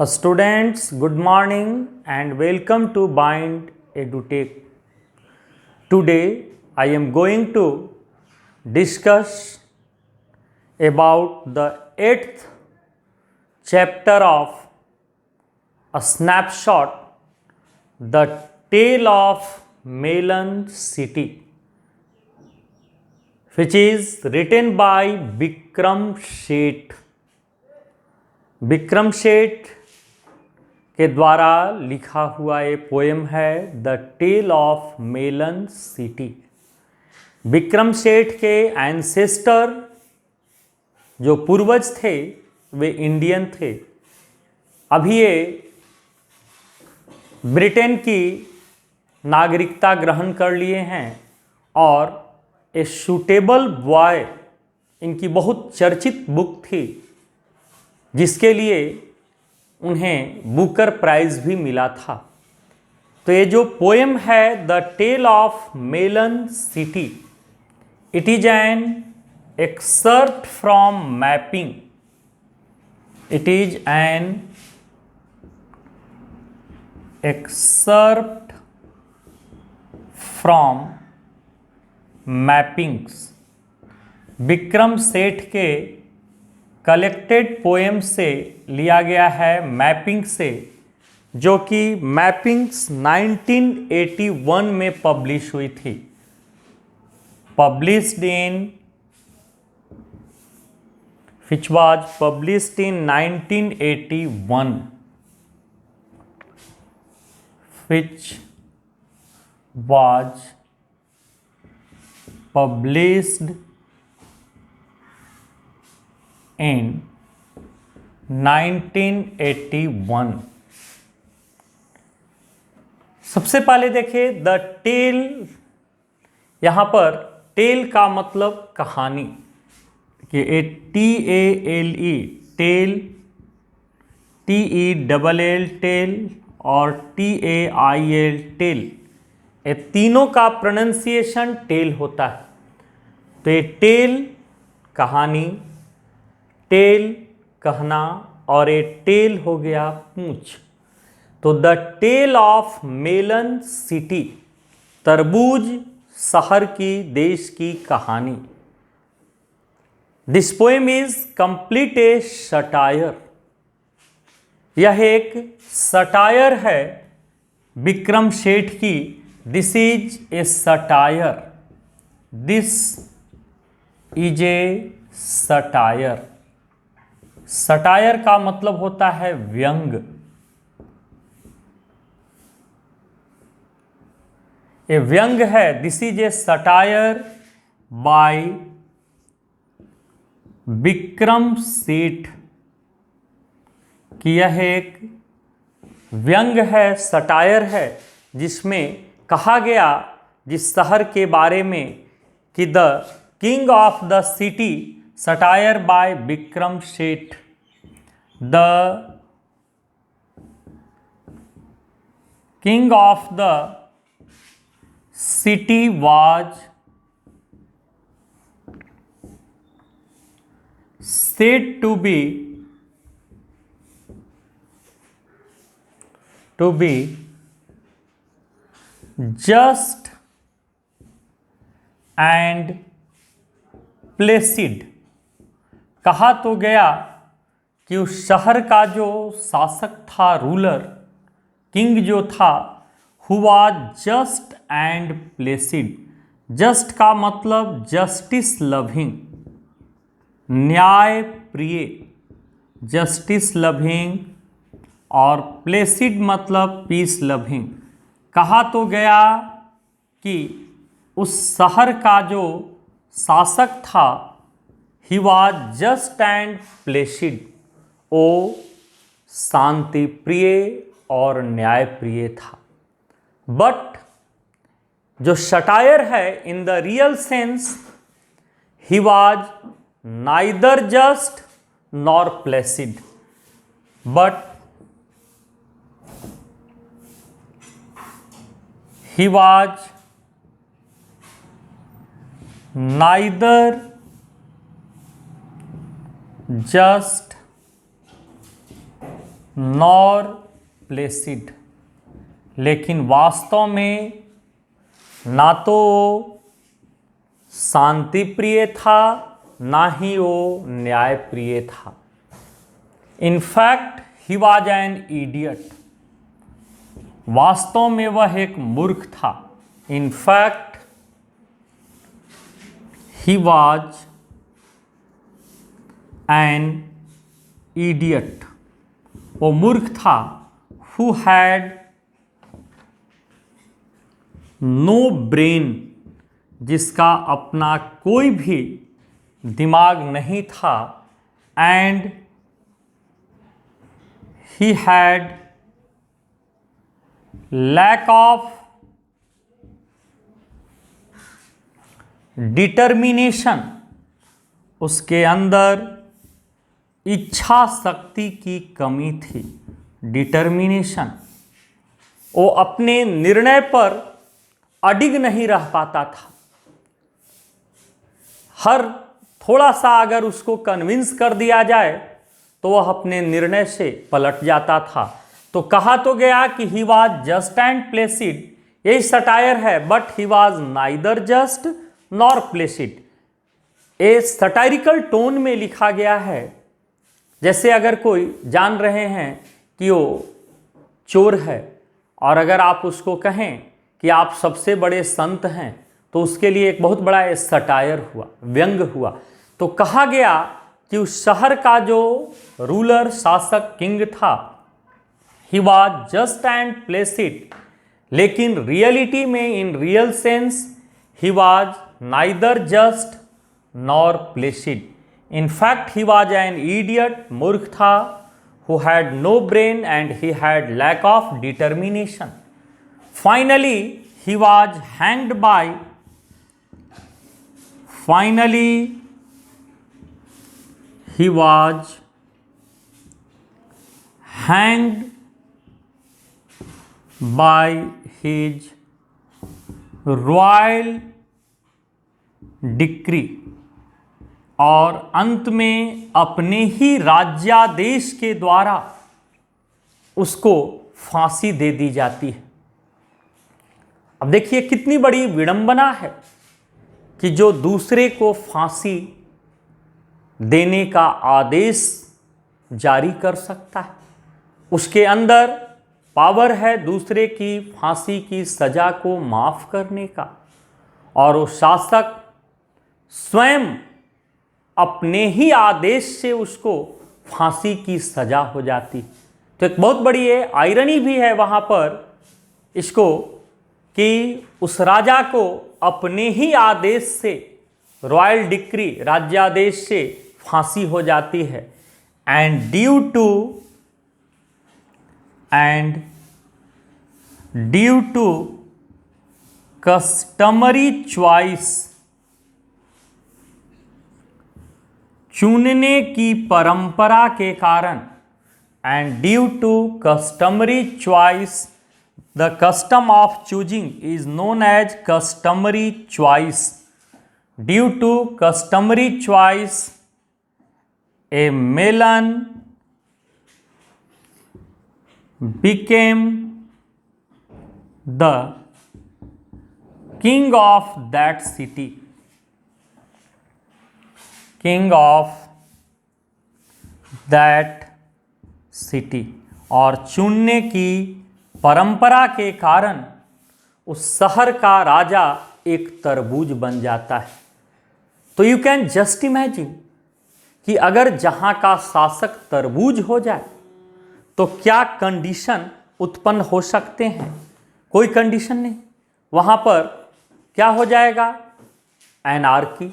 Students, good morning and welcome to Bind EduTech. Today, I am going to discuss about the 8th chapter of A Snapshot, The Tale of Melon City, which is written by Vikram Seth. Vikram Seth के द्वारा लिखा हुआ ये poem है the tale of melon city. Vikram Seth के ancestor जो पूर्वज थे वे इंडियन थे। अभी ये ब्रिटेन की नागरिकता ग्रहण कर लिए हैं और ए सूटेबल बॉय इनकी बहुत चर्चित बुक थी जिसके लिए उन्हें बुकर प्राइज भी मिला था। तो ये जो पोएम है the tale of melon city, it is an excerpt from mapping. It is an excerpt from mappings. Vikram Seth के कलेक्टेड पोएम से लिया गया है, मैपिंग से, जो कि मैपिंग्स 1981 में पब्लिश हुई थी। Published in which was published in 1981, which was published in 1981। सबसे पहले देखें द टेल। यहाँ पर टेल का मतलब कहानी कि TALE टेल, TELL टेल और TAIL टेल, ये तीनों का प्रोनंसिएशन टेल होता है। तो ये टेल कहानी, टेल कहना और ए टेल हो गया पूंछ। तो the tale of melon city, तरबूज शहर की, देश की कहानी। This poem is complete a satire. यह एक सटायर है विक्रम सेठ की। This is a satire. This is a satire. Satire का मतलब होता है व्यंग। ये व्यंग है। This is a satire by Vikram Seth कि यह एक व्यंग है, सटायर है, जिसमें कहा गया जिस शहर के बारे में कि the king of the city, satire by Vikram Seth, the king of the city was said to be just and placid। कहा तो गया कि उस शहर का जो शासक था, रूलर, किंग जो था, who was just and Placid. Just का मतलब जस्टिस लविंग, न्याय प्रिय, जस्टिस लविंग, और प्लेसिड मतलब पीस लविंग। कहा तो गया कि उस शहर का जो शासक था, he was just and placid, ओ शांति प्रिय और न्याय प्रिय था। बट जो सटायर है in the real sense, he was neither just nor placid, but he was neither just nor placid, लेकिन वास्तव में ना तो वो शांति प्रिय था ना ही वो न्याय प्रिय था। In fact he was an idiot, वास्तव में वह एक मूर्ख था। In fact he was an idiot, वो मूर्ख था। हु हैड नो ब्रेन, जिसका अपना कोई भी दिमाग नहीं था। And he had lack of determination, उसके अंदर इच्छा शक्ति की कमी थी। डिटर्मिनेशन, वो अपने निर्णय पर अडिग नहीं रह पाता था। हर थोड़ा सा अगर उसको कन्विंस कर दिया जाए तो वह अपने निर्णय से पलट जाता था। तो कहा तो गया कि ही वॉज जस्ट एंड प्लेसिड, यही सटायर है, but he was neither just nor Placid. A satirical tone में लिखा गया है। जैसे अगर कोई जान रहे हैं कि वो चोर है और अगर आप उसको कहें कि आप सबसे बड़े संत हैं तो उसके लिए एक बहुत बड़ा सटायर हुआ, व्यंग हुआ। तो कहा गया कि उस शहर का जो रूलर शासक किंग था, he was just and placid, लेकिन रियलिटी में in real sense he was neither just nor placid. In fact he was an idiot, मूर्ख था। Who had no brain and he had lack of determination. Finally he was hanged by, finally he was hanged by his royal decree, और अंत में अपने ही राज्यादेश के द्वारा उसको फांसी दे दी जाती है। अब देखिए कितनी बड़ी विडंबना है कि जो दूसरे को फांसी देने का आदेश जारी कर सकता है, उसके अंदर पावर है दूसरे की फांसी की सजा को माफ करने का, और वो शासक स्वयं अपने ही आदेश से उसको फांसी की सजा हो जाती। तो एक बहुत बड़ी आयरनी भी है वहाँ पर इसको, कि उस राजा को अपने ही आदेश से, रॉयल डिक्री, राज्यादेश से फांसी हो जाती है। And due to customary choice, चुनने की परंपरा के कारण, and due to customary choice, the custom of choosing is known as customary choice. Due to customary choice, a melon became the king of that city, king of that city। और चुनने की परंपरा के कारण उस शहर का राजा एक तरबूज बन जाता है। तो यू कैन जस्ट इमेजिन कि अगर जहां का शासक तरबूज हो जाए तो क्या कंडीशन उत्पन्न हो सकते हैं। कोई कंडीशन नहीं, वहां पर क्या हो जाएगा, एनार्की,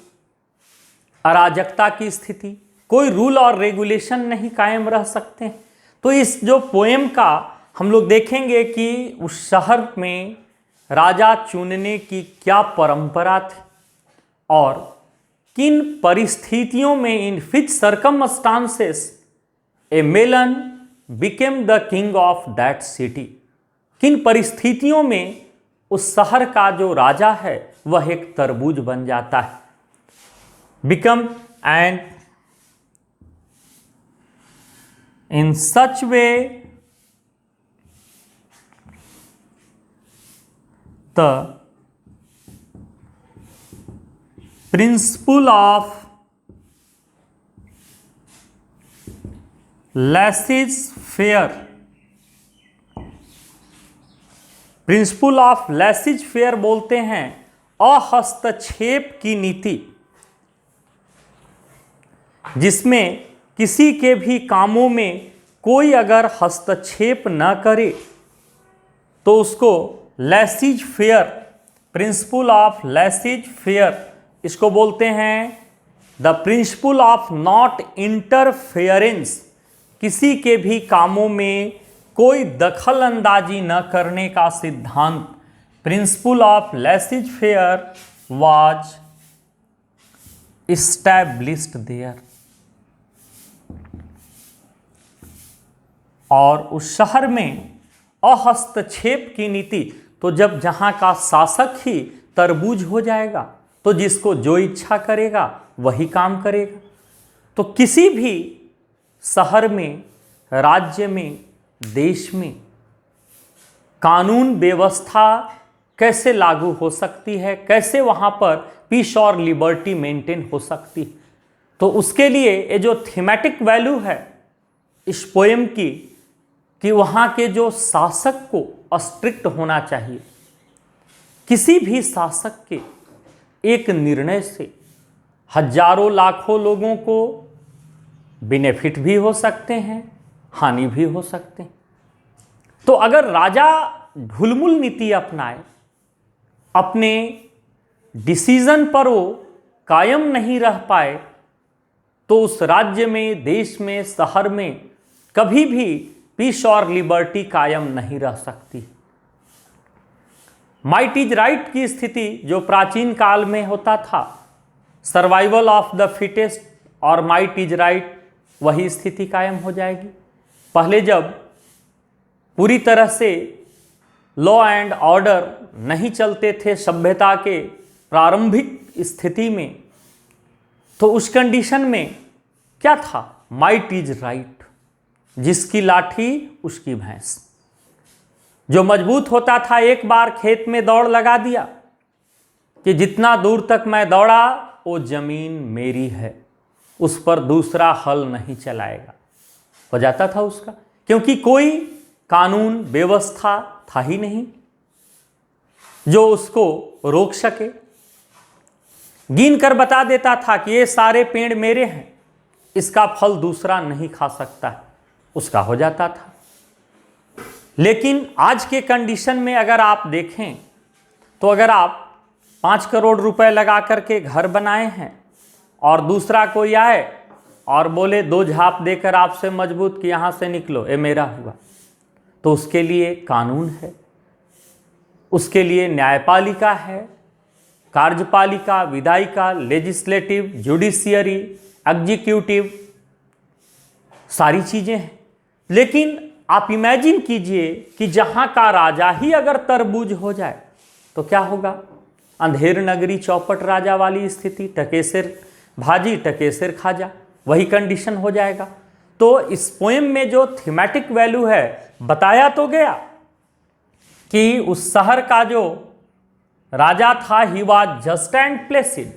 अराजकता की स्थिति, कोई रूल और रेगुलेशन नहीं कायम रह सकते। तो इस जो पोएम का हम लोग देखेंगे कि उस शहर में राजा चुनने की क्या परंपरा थी और किन परिस्थितियों में, in which circumstances a melon became the king of that city, किन परिस्थितियों में उस शहर का जो राजा है वह एक तरबूज बन जाता है। Become and In such way, the principle of laissez-faire, principle of laissez faire बोलते हैं अहस्तक्षेप की नीति, जिसमें किसी के भी कामों में कोई अगर हस्तक्षेप न करे तो उसको लेसिज fair, principal of laissez fair, इसको बोलते हैं the principle of not interference, किसी के भी कामों में कोई दखल अंदाजी न करने का सिद्धांत, principle of laissez faire was established there. और उस शहर में अहस्तक्षेप की नीति, तो जब जहां का शासक ही तरबूज हो जाएगा तो जिसको जो इच्छा करेगा वही काम करेगा। तो किसी भी शहर में, राज्य में, देश में कानून व्यवस्था कैसे लागू हो सकती है, कैसे वहाँ पर पीस और लिबर्टी मेंटेन हो सकती है, तो उसके लिए ये जो थीमेटिक वैल्यू है इस पोएम की, कि वहाँ के जो शासक को स्ट्रिक्ट होना चाहिए। किसी भी शासक के एक निर्णय से हजारों लाखों लोगों को बेनिफिट भी हो सकते हैं, हानि भी हो सकते हैं। तो अगर राजा ढुलमुल नीति अपनाए, अपने डिसीजन पर वो कायम नहीं रह पाए, तो उस राज्य में, देश में, शहर में कभी भी पीस और लिबर्टी कायम नहीं रह सकती। माइट इज राइट की स्थिति जो प्राचीन काल में होता था, सर्वाइवल ऑफ द फिटेस्ट और माइट इज राइट, वही स्थिति कायम हो जाएगी। पहले जब पूरी तरह से लॉ एंड ऑर्डर नहीं चलते थे सभ्यता के प्रारंभिक स्थिति में, तो उस कंडीशन में क्या था? माइट इज राइट, जिसकी लाठी उसकी भैंस। जो मजबूत होता था एक बार खेत में दौड़ लगा दिया कि जितना दूर तक मैं दौड़ा वो जमीन मेरी है, उस पर दूसरा हल नहीं चलाएगा, हो जाता था उसका, क्योंकि कोई कानून व्यवस्था था ही नहीं जो उसको रोक सके। गिन कर बता देता था कि ये सारे पेड़ मेरे हैं, इसका फल दूसरा नहीं खा सकता है, उसका हो जाता था। लेकिन आज के कंडीशन में अगर आप देखें तो अगर आप 5 करोड़ रुपए लगा करके घर बनाए हैं और दूसरा कोई आए और बोले 2 झाप देकर आपसे मजबूत कि यहाँ से निकलो, ये मेरा हुआ, तो उसके लिए कानून है, उसके लिए न्यायपालिका है, कार्यपालिका, विधायिका, लेजिस्लेटिव, जुडिशियरी, एग्जीक्यूटिव, सारी चीज़ें हैं। लेकिन आप इमेजिन कीजिए कि जहाँ का राजा ही अगर तरबूज हो जाए तो क्या होगा? अंधेर नगरी चौपट राजा वाली स्थिति, टकेसर भाजी टकेसर खाजा, वही कंडीशन हो जाएगा। तो इस पोएम में जो थीमेटिक वैल्यू है बताया तो गया कि उस शहर का जो राजा था he was just and Placid,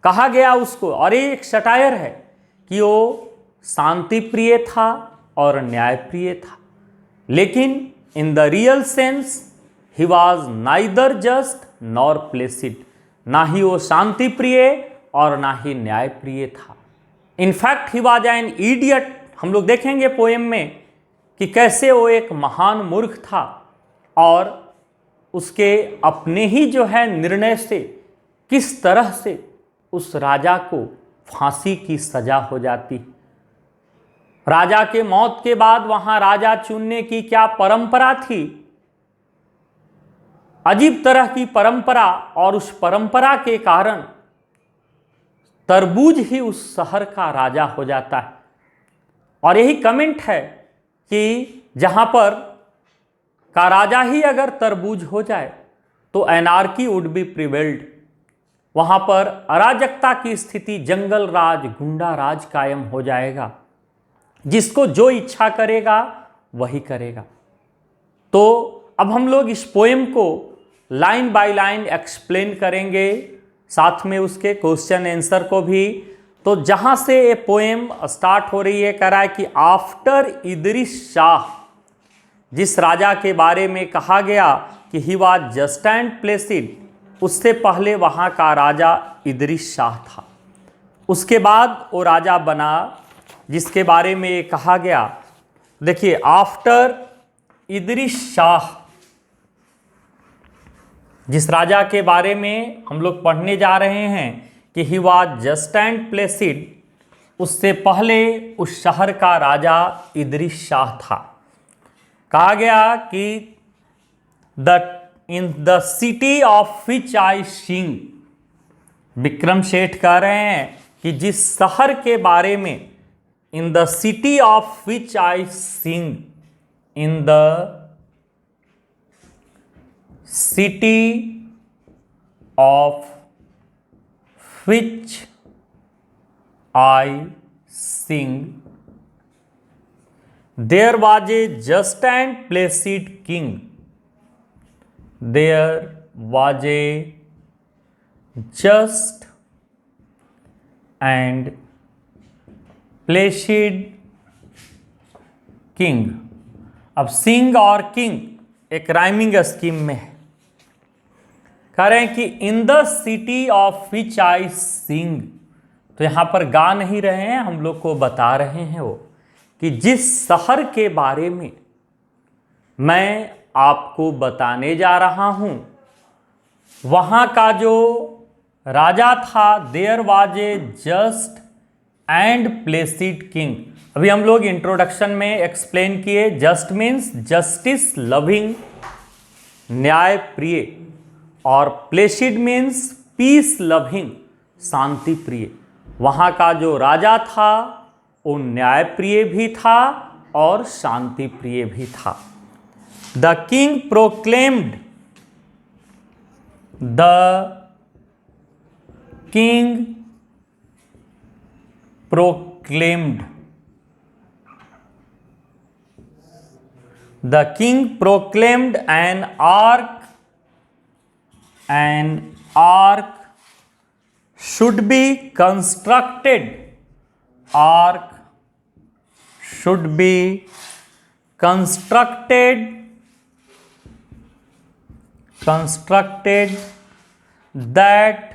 कहा गया उसको, और एक सटायर है कि वो शांति प्रिय था और न्यायप्रिय था। लेकिन इन the real sense he was neither just nor Placid, ना ही वो शांति प्रिय और ना ही न्यायप्रिय था। In fact he was an idiot. हम लोग देखेंगे पोएम में कि कैसे वो एक महान मूर्ख था और उसके अपने ही जो है निर्णय से किस तरह से उस राजा को फांसी की सजा हो जाती। राजा के मौत के बाद वहां राजा चुनने की क्या परंपरा थी, अजीब तरह की परंपरा, और उस परंपरा के कारण तरबूज ही उस शहर का राजा हो जाता है। और यही कमेंट है कि जहां पर का राजा ही अगर तरबूज हो जाए तो एनार्की वुड बी प्रिवेल्ड, वहां पर अराजकता की स्थिति, जंगल राज, गुंडा राज कायम हो जाएगा। जिसको जो इच्छा करेगा वही करेगा। तो अब हम लोग इस पोएम को लाइन बाय लाइन एक्सप्लेन करेंगे, साथ में उसके क्वेश्चन आंसर को भी। तो जहां से ये पोएम स्टार्ट हो रही है, कह रहा है कि आफ्टर इदरिस शाह, जिस राजा के बारे में कहा गया कि he was just and Placid, उससे पहले वहां का राजा इदरिस शाह था। उसके बाद वो राजा बना जिसके बारे में ये कहा गया। देखिए, आफ्टर इदरिस शाह, जिस राजा के बारे में हम लोग पढ़ने जा रहे हैं कि he was just and Placid, उससे पहले उस शहर का राजा इदरिस शाह था। कहा गया कि in the city of which I sing, Vikram Seth कह रहे हैं कि जिस शहर के बारे में, in the city of which I sing, in the city of which I sing, there was a just and placid king, there was a just and placid king. अब सिंग और किंग एक राइमिंग स्कीम में है। कह रहे हैं कि in the city of which I sing, तो यहां पर गा नहीं रहे हैं, हम लोग को बता रहे हैं वो कि जिस शहर के बारे में मैं आपको बताने जा रहा हूं, वहां का जो राजा था, there was a just and placid king. अभी हम लोग इंट्रोडक्शन में एक्सप्लेन किए, जस्ट मीन्स जस्टिस लविंग, न्याय प्रिय, और प्लेसिड मीन्स पीस लविंग, शांति प्रिय। वहां का जो राजा था वो न्याय प्रिय भी था और शांति प्रिय भी था। The king proclaimed, the king proclaimed, the king proclaimed an ark should be constructed, ark should be constructed that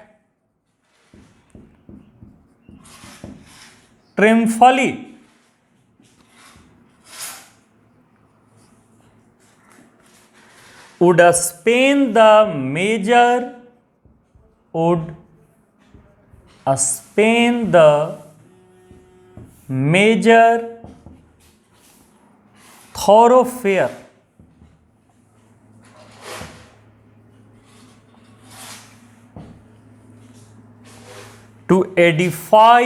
triumphally would span the major thoroughfare to edify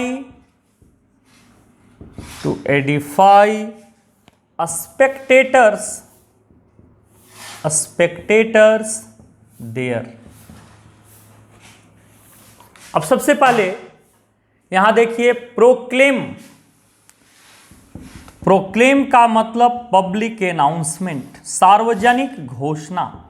spectators there। अब सबसे पहले यहां देखिए, प्रोक्लेम का मतलब पब्लिक अनाउंसमेंट, सार्वजनिक घोषणा।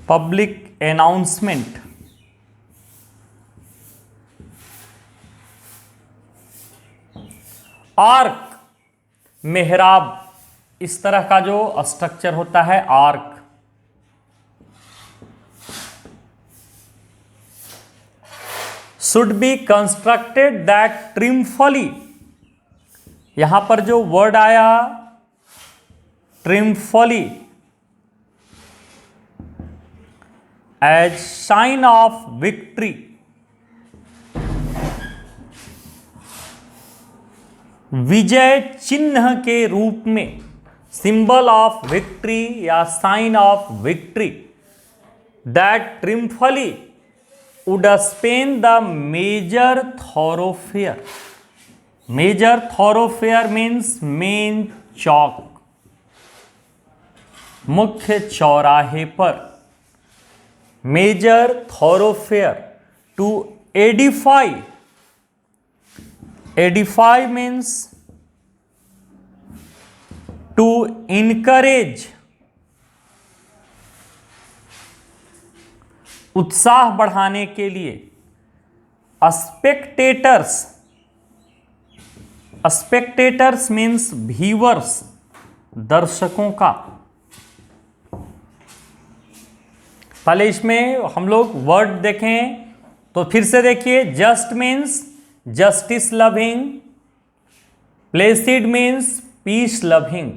Public announcement, arc, मेहराब, इस तरह का जो स्ट्रक्चर होता है arch. Should be constructed that triumphally, यहां पर जो वर्ड आया triumphally, as sign of victory, विजय चिन्ह के रूप में, सिंबल ऑफ विक्ट्री या sign of victory, that triumphally would span the major thoroughfare. Major thoroughfare means main chowk. मुख्य चौराहे पर, major thoroughfare, to edify, edify means to encourage, उत्साह बढ़ाने के लिए, स्पेक्टेटर्स, स्पेक्टेटर्स मीन्स व्यूअर्स, दर्शकों का। पहले इसमें हम लोग वर्ड देखें तो फिर से देखिए, just means justice loving, Placid means peace loving,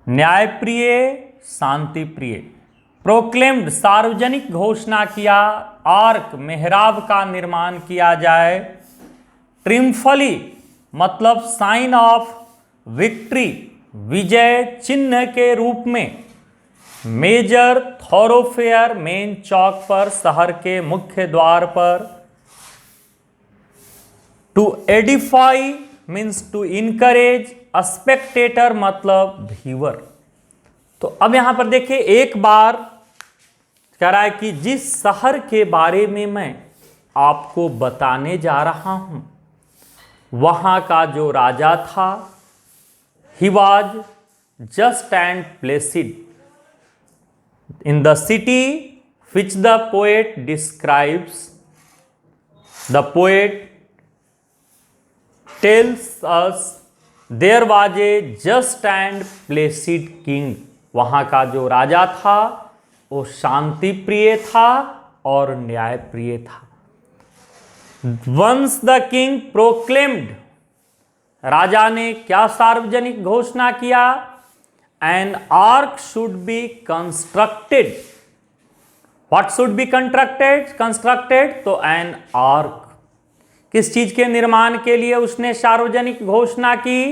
न्यायप्रिय, शांति प्रिय, प्रोक्लेम्ड, सार्वजनिक घोषणा किया, आर्क, मेहराब का निर्माण किया जाए, ट्रिम्फली मतलब साइन ऑफ विक्ट्री, विजय चिन्ह के रूप में, मेजर थॉरोफेयर, मेन चौक पर, शहर के मुख्य द्वार पर, to edify means to encourage, spectator मतलब व्यूअर। तो अब यहां पर देखिए, एक बार कह रहा है कि जिस शहर के बारे में मैं आपको बताने जा रहा हूं, वहां का जो राजा था, he was just and Placid in the city which the poet describes. The poet tells us there was a just and placid king. वहाँ का जो राजा था वो शांति प्रिय था और न्याय प्रिय था। Once the king proclaimed, राजा ने क्या सार्वजनिक घोषणा किया? An ark should be constructed. What should be constructed? तो an ark, किस चीज के निर्माण के लिए उसने सार्वजनिक घोषणा की?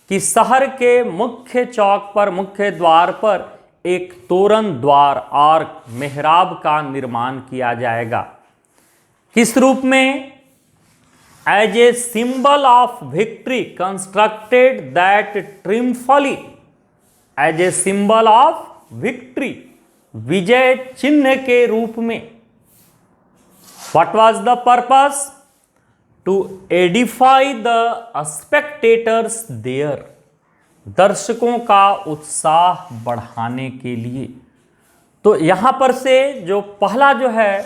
कि शहर के मुख्य चौक पर, मुख्य द्वार पर एक तोरण द्वार, आर्क, मेहराब का निर्माण किया जाएगा। किस रूप में? As a symbol of victory constructed that triumphally, as a symbol of victory, विजय चिन्ह के रूप में। What was the purpose? To edify the spectators there, दर्शकों का उत्साह बढ़ाने के लिए। तो यहां पर से जो पहला जो है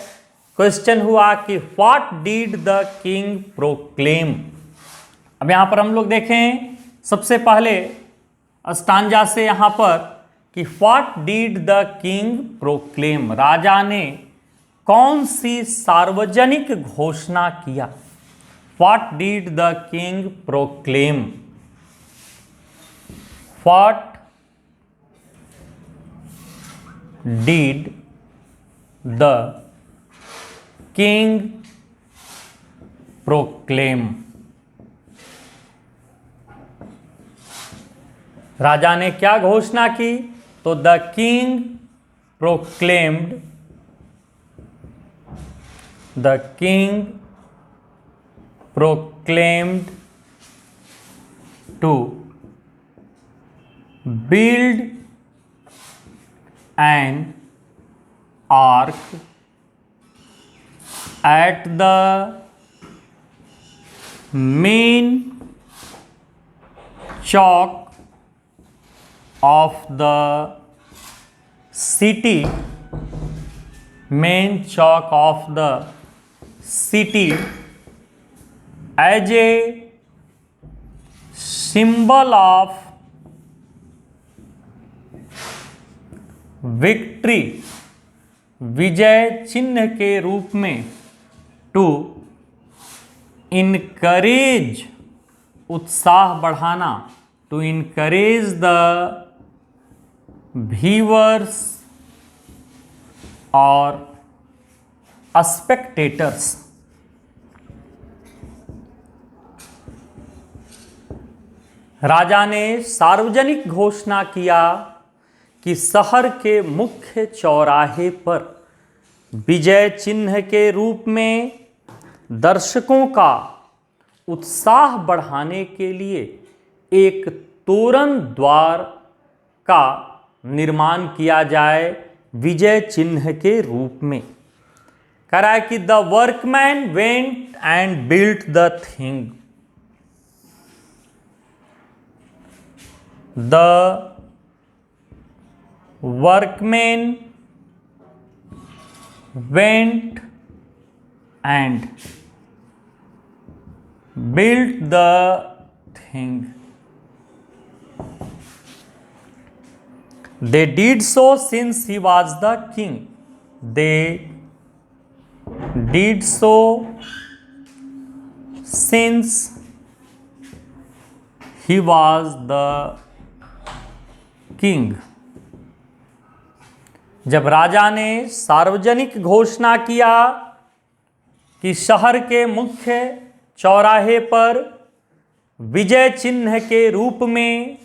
क्वेश्चन हुआ कि what did the king proclaim. अब यहां पर हम लोग देखें सबसे पहले स्टांजा से यहां पर कि what did the king proclaim, राजा ने कौन सी सार्वजनिक घोषणा किया? What did the king proclaim, what did the king proclaim, राजा ने क्या घोषणा की? तो the king proclaimed, the king proclaimed to build an arch at the main chowk of the city, main chalk of the city, as a symbol of victory, विजय चिन्ह के रूप में, to encourage, उत्साह बढ़ाना, to encourage the viewers और spectators। राजा ने सार्वजनिक घोषणा किया कि शहर के मुख्य चौराहे पर विजय चिन्ह के रूप में दर्शकों का उत्साह बढ़ाने के लिए एक तोरण द्वार का निर्माण किया जाए विजय चिन्ह के रूप में। कह रहा है कि the workman went and built the thing. The workman went and built the thing. They did so since he was the king. They did so since he was the king. जब राजा ने सार्वजनिक घोषणा किया कि शहर के मुख्य चौराहे पर विजय चिन्ह के रूप में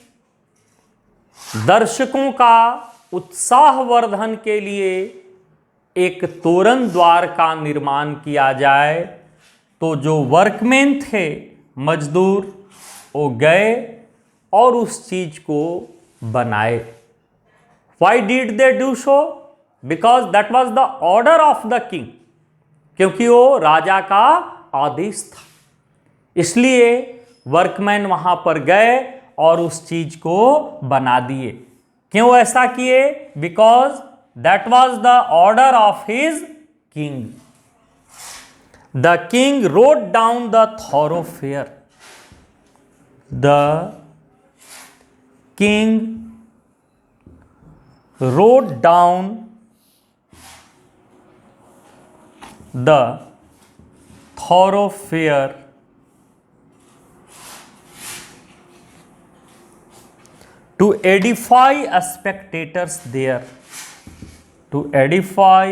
दर्शकों का उत्साहवर्धन के लिए एक तोरण द्वार का निर्माण किया जाए, तो जो वर्कमैन थे, मजदूर, वो गए और उस चीज को बनाए। Why did they do so? Because that was the order of the king. क्योंकि वो राजा का आदेश था, इसलिए वर्कमैन वहां पर गए और उस चीज को बना दिए। क्यों ऐसा किए? Because that was the order of his king. The king road down the थॉरोफेयर। The king road down the थॉरोफेयर to edify spectators there. To edify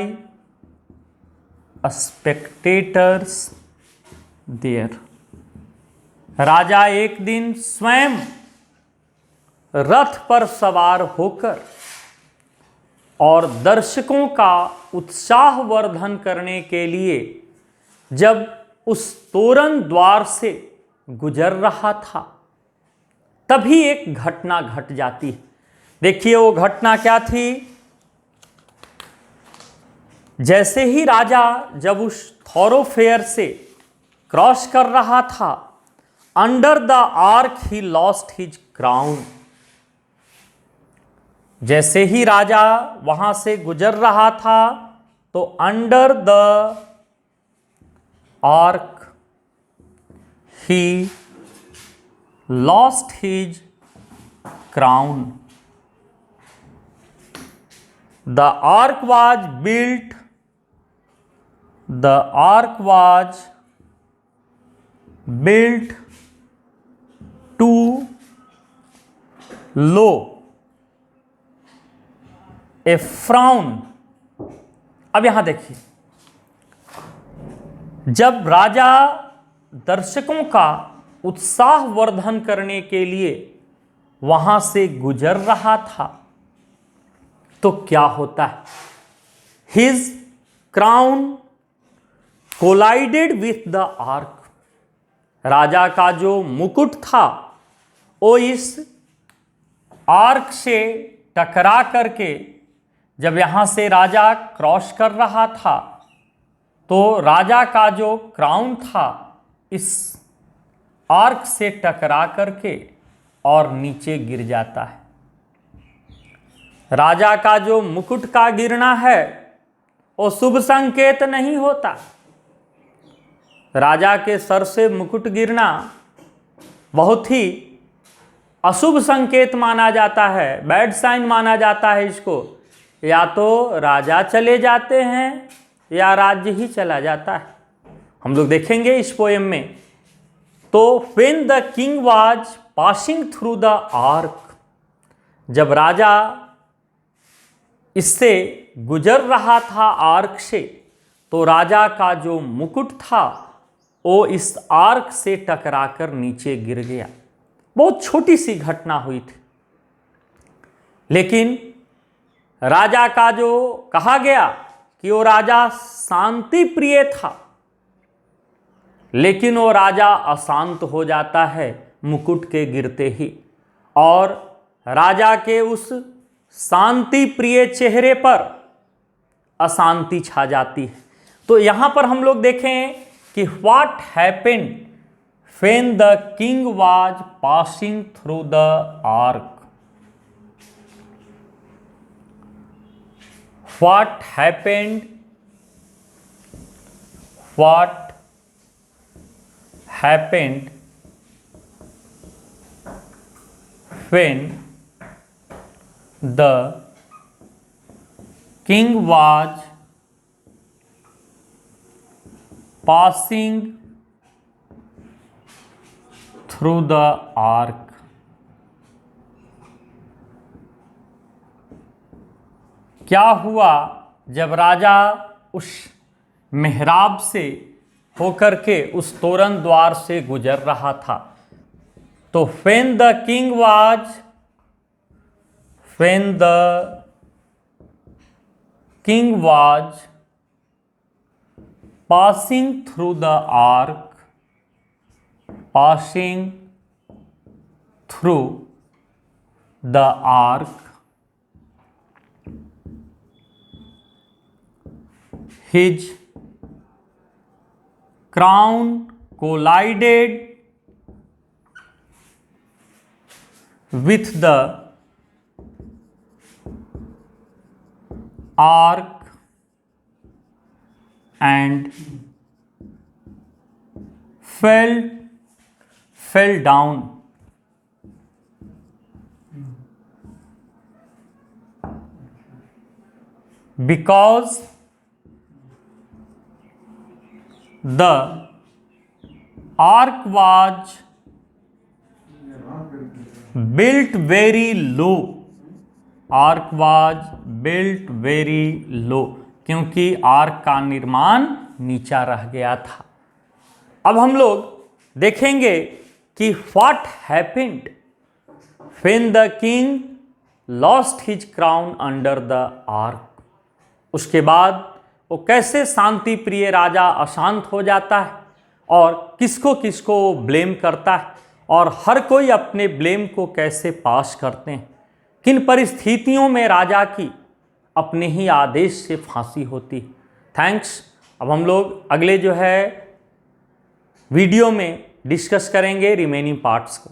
spectators there. राजा एक दिन स्वयं रथ पर सवार होकर और दर्शकों का उत्साहवर्धन करने के लिए जब उस तोरण द्वार से गुजर रहा था, तभी एक घटना घट जाती है। देखिए वो घटना क्या थी। जैसे ही राजा जब उस थॉरोफेयर से क्रॉस कर रहा था, under the arc he lost his crown. जैसे ही राजा वहां से गुजर रहा था, तो under the arc he lost his crown. The ark was built. The ark was built too low. A frown. अब यहां देखिए, जब राजा दर्शकों का उत्साहवर्धन करने के लिए वहां से गुजर रहा था, तो क्या होता है? His crown collided with the arch. राजा का जो मुकुट था वो इस आर्क से टकरा करके, जब यहां से राजा क्रॉस कर रहा था, तो राजा का जो क्राउन था इस आर्क से टकरा करके और नीचे गिर जाता है। राजा का जो मुकुट का गिरना है वो शुभ संकेत नहीं होता। राजा के सर से मुकुट गिरना बहुत ही अशुभ संकेत माना जाता है, बैड साइन माना जाता है इसको। या तो राजा चले जाते हैं या राज्य ही चला जाता है। हम लोग देखेंगे इस पोएम में। तो when the king was passing through the ark, जब राजा इससे गुजर रहा था आर्क से, तो राजा का जो मुकुट था वो इस आर्क से टकराकर नीचे गिर गया। बहुत छोटी सी घटना हुई थी, लेकिन राजा का जो कहा गया कि वो राजा शांति प्रिय था, लेकिन वो राजा अशांत हो जाता है मुकुट के गिरते ही। और राजा के उस शांति प्रिय चेहरे पर अशांति छा जाती है। तो यहां पर हम लोग देखें कि what happened when the king was passing through the arc. What happened, what happened when the king was passing through the ark। क्या हुआ जब राजा उस मेहराब से होकर के उस तोरण द्वार से गुजर रहा था। तो when the king was passing through the ark, his crown collided with the ark and fell down। Because the ark was built very low, arc was built very low, क्योंकि आर्क का निर्माण नीचा रह गया था। अब हम लोग देखेंगे कि what happened when the king lost his crown under the arc. उसके बाद वो कैसे शांति प्रिय राजा अशांत हो जाता है और किसको किसको ब्लेम करता है और हर कोई अपने ब्लेम को कैसे पास करते हैं, किन परिस्थितियों में राजा की अपने ही आदेश से फांसी होती। थैंक्स। अब हम लोग अगले जो है वीडियो में डिस्कस करेंगे रिमेनिंग पार्ट्स को।